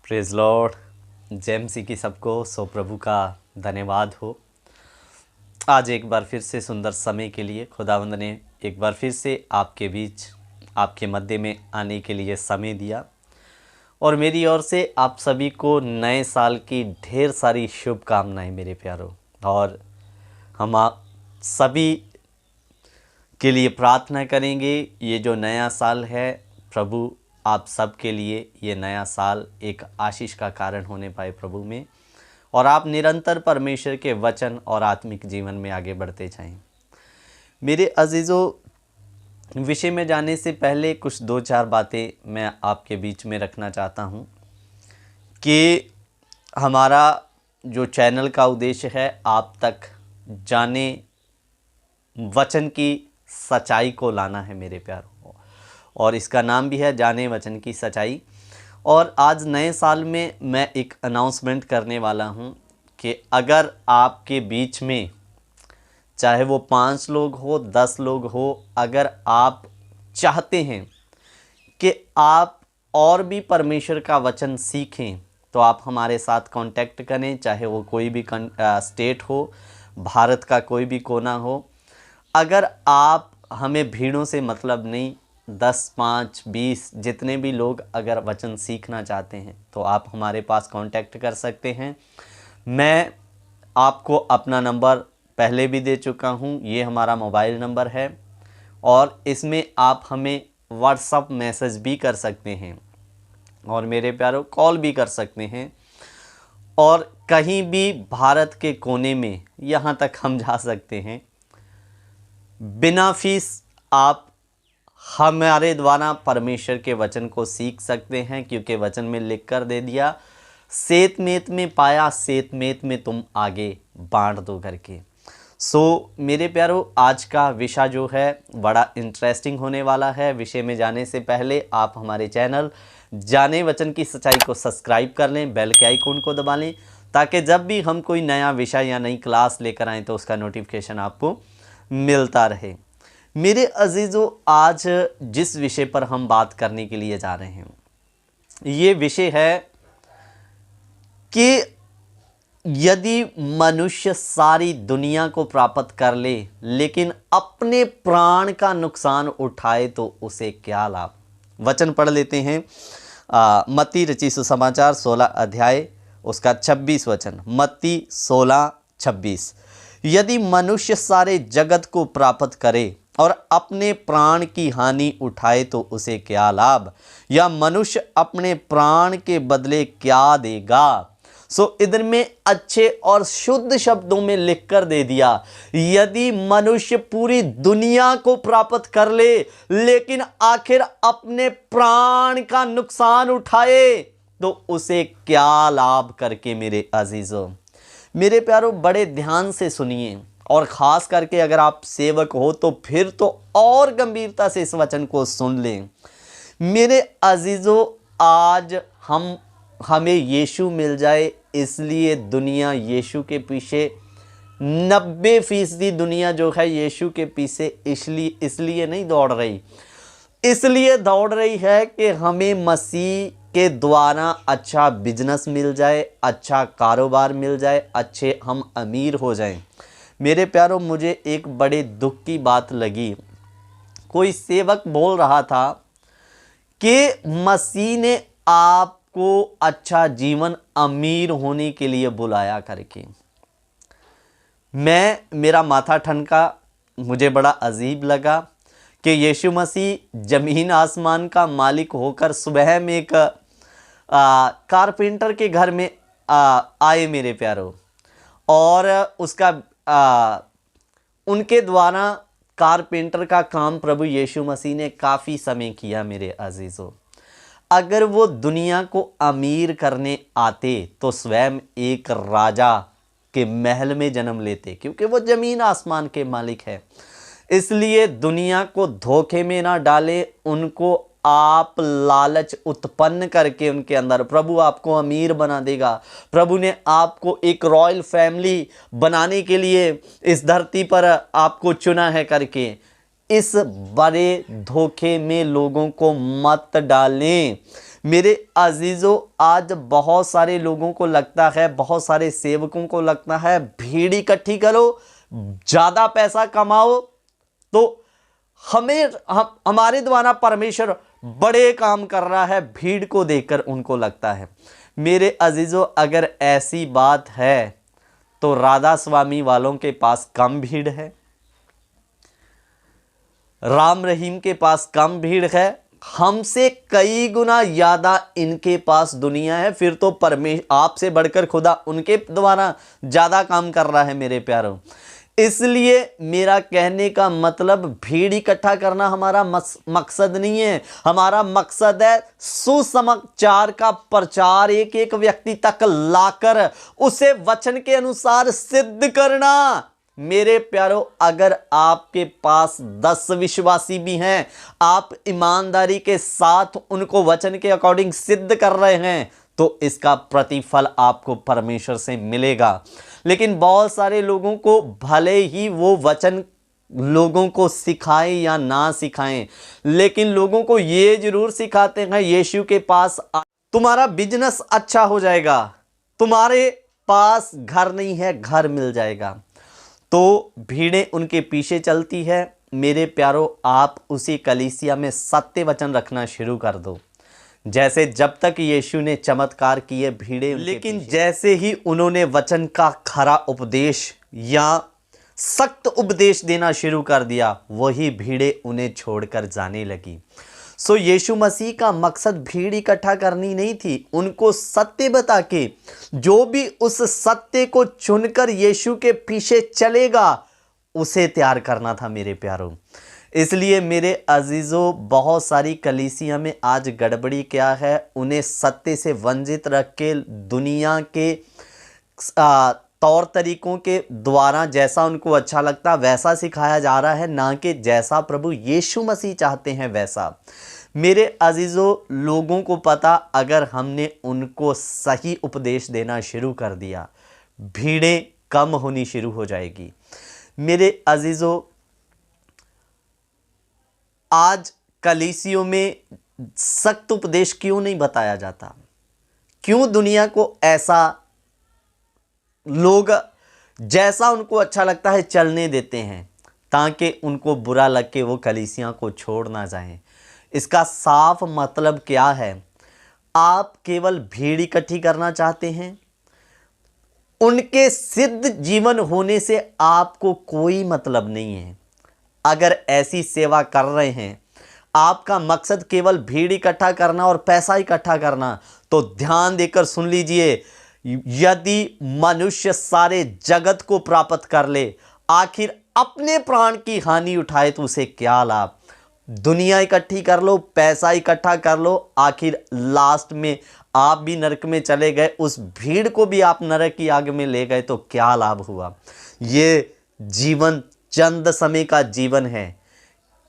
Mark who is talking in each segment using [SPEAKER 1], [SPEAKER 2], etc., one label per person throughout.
[SPEAKER 1] Praise Lord. जय मसीह की सबको। सो प्रभु का धन्यवाद हो। आज एक बार फिर से सुंदर समय के लिए खुदावंद ने एक बार फिर से आपके बीच आपके मध्य में आने के लिए समय दिया और मेरी ओर से आप सभी को नए साल की ढेर सारी शुभकामनाएं मेरे प्यारों। और हम आप सभी के लिए प्रार्थना करेंगे ये जो नया साल है प्रभु आप सब के लिए ये नया साल एक आशीष का कारण होने पाए प्रभु में, और आप निरंतर परमेश्वर के वचन और आत्मिक जीवन में आगे बढ़ते जाएं। मेरे अजीज़ों, विषय में जाने से पहले कुछ दो चार बातें मैं आपके बीच में रखना चाहता हूं कि हमारा जो चैनल का उद्देश्य है आप तक जाने वचन की सच्चाई को लाना है मेरे प्यारों, और इसका नाम भी है जाने वचन की सच्चाई। और आज नए साल में मैं एक अनाउंसमेंट करने वाला हूं कि अगर आपके बीच में चाहे वो 5 लोग हो 10 लोग हो, अगर आप चाहते हैं कि आप और भी परमेश्वर का वचन सीखें तो आप हमारे साथ कांटेक्ट करें। चाहे वो कोई भी स्टेट हो, भारत का कोई भी कोना हो। अगर आप हमें भीड़ों से मतलब नहीं, 10, 5, 20 जितने भी लोग अगर वचन सीखना चाहते हैं तो आप हमारे पास कांटेक्ट कर सकते हैं। मैं आपको अपना नंबर पहले भी दे चुका हूं, ये हमारा मोबाइल नंबर है और इसमें आप हमें व्हाट्सएप मैसेज भी कर सकते हैं और मेरे प्यारों कॉल भी कर सकते हैं। और कहीं भी भारत के कोने में यहाँ तक हम जा सकते हैं, बिना फीस आप हमारे द्वारा परमेश्वर के वचन को सीख सकते हैं, क्योंकि वचन में लिख कर दे दिया, सेत मेत में पाया सेत मेत में तुम आगे बांट दो करके। मेरे प्यारों, आज का विषय जो है बड़ा इंटरेस्टिंग होने वाला है। विषय में जाने से पहले आप हमारे चैनल जाने वचन की सच्चाई को सब्सक्राइब कर लें, बेल के आइकॉन को दबा लें, ताकि जब भी हम कोई नया विषय या नई क्लास लेकर आएँ तो उसका नोटिफिकेशन आपको मिलता रहे। मेरे अजीज़ों, आज जिस विषय पर हम बात करने के लिए जा रहे हैं ये विषय है कि यदि मनुष्य सारी दुनिया को प्राप्त कर ले लेकिन अपने प्राण का नुकसान उठाए तो उसे क्या लाभ। वचन पढ़ लेते हैं। मत्ती रचित सुसमाचार 16 अध्याय उसका 26 वचन। मत्ती 16:26। यदि मनुष्य सारे जगत को प्राप्त करे और अपने प्राण की हानि उठाए तो उसे क्या लाभ, या मनुष्य अपने प्राण के बदले क्या देगा। इधर में अच्छे और शुद्ध शब्दों में लिखकर दे दिया, यदि मनुष्य पूरी दुनिया को प्राप्त कर ले लेकिन आखिर अपने प्राण का नुकसान उठाए तो उसे क्या लाभ करके। मेरे अजीजों, मेरे प्यारों, बड़े ध्यान से सुनिए, और ख़ास करके अगर आप सेवक हो तो फिर तो और गंभीरता से इस वचन को सुन लें। मेरे अजीज़ों, आज हमें यीशु मिल जाए इसलिए दुनिया यीशु के पीछे 90% दुनिया जो है यीशु के पीछे इसलिए नहीं दौड़ रही, इसलिए दौड़ रही है कि हमें मसीह के द्वारा अच्छा बिजनेस मिल जाए, अच्छा कारोबार मिल जाए, अच्छे हम अमीर हो जाएं। मेरे प्यारों, मुझे एक बड़े दुख की बात लगी। कोई सेवक बोल रहा था कि मसीह ने आपको अच्छा जीवन अमीर होने के लिए बुलाया करके। मेरा माथा ठनका, मुझे बड़ा अजीब लगा कि यीशु मसीह जमीन आसमान का मालिक होकर सुबह में एक कारपेंटर के घर में आए मेरे प्यारों, और उसका उनके द्वारा कारपेंटर का काम प्रभु यीशु मसीह ने काफ़ी समय किया। मेरे अजीज़ों, अगर वो दुनिया को अमीर करने आते तो स्वयं एक राजा के महल में जन्म लेते, क्योंकि वो ज़मीन आसमान के मालिक है। इसलिए दुनिया को धोखे में ना डाले, उनको आप लालच उत्पन्न करके उनके अंदर, प्रभु आपको अमीर बना देगा, प्रभु ने आपको एक रॉयल फैमिली बनाने के लिए इस धरती पर आपको चुना है करके, इस बड़े धोखे में लोगों को मत डालें। मेरे अजीजों, आज बहुत सारे लोगों को लगता है, बहुत सारे सेवकों को लगता है भीड़ इकट्ठी करो, ज़्यादा पैसा कमाओ तो हमारे द्वारा परमेश्वर बड़े काम कर रहा है। भीड़ को देखकर उनको लगता है। मेरे अजीजों, अगर ऐसी बात है तो राधा स्वामी वालों के पास कम भीड़ है, राम रहीम के पास कम भीड़ है, हमसे कई गुना ज्यादा इनके पास दुनिया है। फिर तो परमेश्वर आपसे बढ़कर खुदा उनके द्वारा ज्यादा काम कर रहा है मेरे प्यारों। इसलिए मेरा कहने का मतलब भीड़ इकट्ठा करना हमारा मकसद नहीं है। हमारा मकसद है सुसमाचार का प्रचार एक एक व्यक्ति तक लाकर उसे वचन के अनुसार सिद्ध करना। मेरे प्यारों, अगर आपके पास 10 विश्वासी भी हैं, आप ईमानदारी के साथ उनको वचन के अकॉर्डिंग सिद्ध कर रहे हैं, तो इसका प्रतिफल आपको परमेश्वर से मिलेगा। लेकिन बहुत सारे लोगों को भले ही वो वचन लोगों को सिखाएं या ना सिखाएं, लेकिन लोगों को ये जरूर सिखाते हैं यीशु के पास तुम्हारा बिजनेस अच्छा हो जाएगा, तुम्हारे पास घर नहीं है घर मिल जाएगा। तो भीड़ें उनके पीछे चलती है। मेरे प्यारों, आप उसी कलीसिया में सत्य वचन रखना शुरू कर दो। जैसे जब तक यीशु ने चमत्कार किए भीड़ें, लेकिन जैसे ही उन्होंने वचन का खरा उपदेश या सख्त उपदेश देना शुरू कर दिया, वही भीड़ें उन्हें छोड़कर जाने लगी। सो यीशु मसीह का मकसद भीड़ इकट्ठा करनी नहीं थी, उनको सत्य बता के जो भी उस सत्य को चुनकर यीशु के पीछे चलेगा उसे तैयार करना था मेरे प्यारों। इसलिए मेरे अजीजों, बहुत सारी कलीसिया में आज गड़बड़ी क्या है, उन्हें सत्य से वंचित रख के दुनिया के तौर तरीकों के द्वारा जैसा उनको अच्छा लगता वैसा सिखाया जा रहा है, ना कि जैसा प्रभु यीशु मसीह चाहते हैं वैसा। मेरे अजीजों, लोगों को पता, अगर हमने उनको सही उपदेश देना शुरू कर दिया, भीड़ें कम होनी शुरू हो जाएगी। मेरे अजीजों, आज कलीसियों में सख्त उपदेश क्यों नहीं बताया जाता? क्यों दुनिया को ऐसा लोग जैसा उनको अच्छा लगता है चलने देते हैं, ताकि उनको बुरा लग के वो कलीसिया को छोड़ ना जाएं? इसका साफ मतलब क्या है? आप केवल भीड़ इकट्ठी करना चाहते हैं, उनके सिद्ध जीवन होने से आपको कोई मतलब नहीं है। अगर ऐसी सेवा कर रहे हैं, आपका मकसद केवल भीड़ इकट्ठा करना और पैसा इकट्ठा करना, तो ध्यान देकर सुन लीजिए, यदि मनुष्य सारे जगत को प्राप्त कर ले, आखिर अपने प्राण की हानि उठाए तो उसे क्या लाभ? दुनिया इकट्ठी कर लो, पैसा इकट्ठा कर लो, आखिर लास्ट में आप भी नरक में चले गए, उस भीड़ को भी आप नरक की आग में ले गए, तो क्या लाभ हुआ? ये जीवन चंद समय का जीवन है,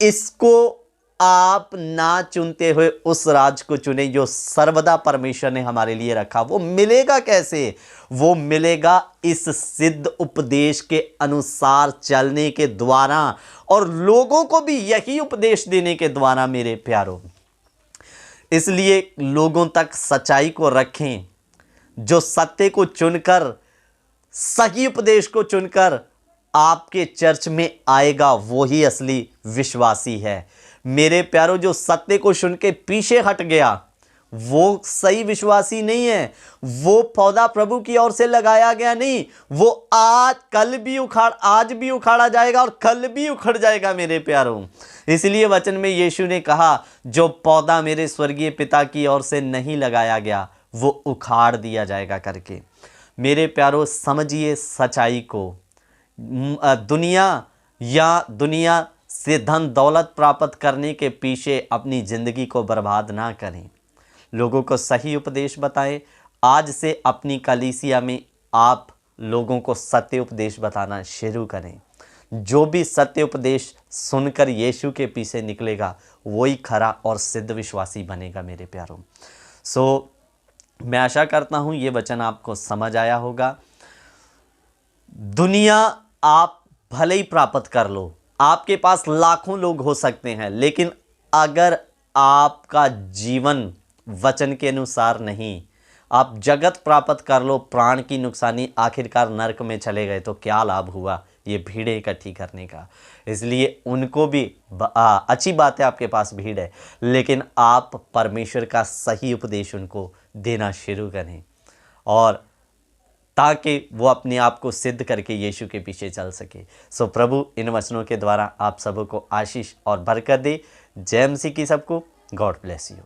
[SPEAKER 1] इसको आप ना चुनते हुए उस राज को चुने जो सर्वदा परमेश्वर ने हमारे लिए रखा। वो मिलेगा कैसे? वो मिलेगा इस सिद्ध उपदेश के अनुसार चलने के द्वारा और लोगों को भी यही उपदेश देने के द्वारा मेरे प्यारों। इसलिए लोगों तक सच्चाई को रखें। जो सत्य को चुनकर, सही उपदेश को चुनकर आपके चर्च में आएगा, वही असली विश्वासी है। मेरे प्यारों, जो सत्य को सुन के पीछे हट गया वो सही विश्वासी नहीं है। वो पौधा प्रभु की ओर से लगाया गया नहीं, वो आज भी उखाड़ा जाएगा और कल भी उखड़ जाएगा मेरे प्यारों। इसलिए वचन में यीशु ने कहा, जो पौधा मेरे स्वर्गीय पिता की ओर से नहीं लगाया गया वो उखाड़ दिया जाएगा करके। मेरे प्यारों, समझिए सच्चाई को। दुनिया से धन दौलत प्राप्त करने के पीछे अपनी ज़िंदगी को बर्बाद ना करें। लोगों को सही उपदेश बताएं। आज से अपनी कलीसिया में आप लोगों को सत्य उपदेश बताना शुरू करें। जो भी सत्य उपदेश सुनकर यीशु के पीछे निकलेगा वही खरा और सिद्ध विश्वासी बनेगा मेरे प्यारों। मैं आशा करता हूँ ये वचन आपको समझ आया होगा। दुनिया आप भले ही प्राप्त कर लो, आपके पास लाखों लोग हो सकते हैं, लेकिन अगर आपका जीवन वचन के अनुसार नहीं। आप जगत प्राप्त कर लो, प्राण की नुकसानी, आखिरकार नरक में चले गए तो क्या लाभ हुआ ये भीड़ इकट्ठी करने का। इसलिए उनको भी अच्छी बात है, आपके पास भीड़ है, लेकिन आप परमेश्वर का सही उपदेश उनको देना शुरू करें, और ताकि वो अपने आप को सिद्ध करके यीशु के पीछे चल सके। सो प्रभु इन वचनों के द्वारा आप सबको आशीष और बरकत दे। जय मसीह की सबको। God bless you.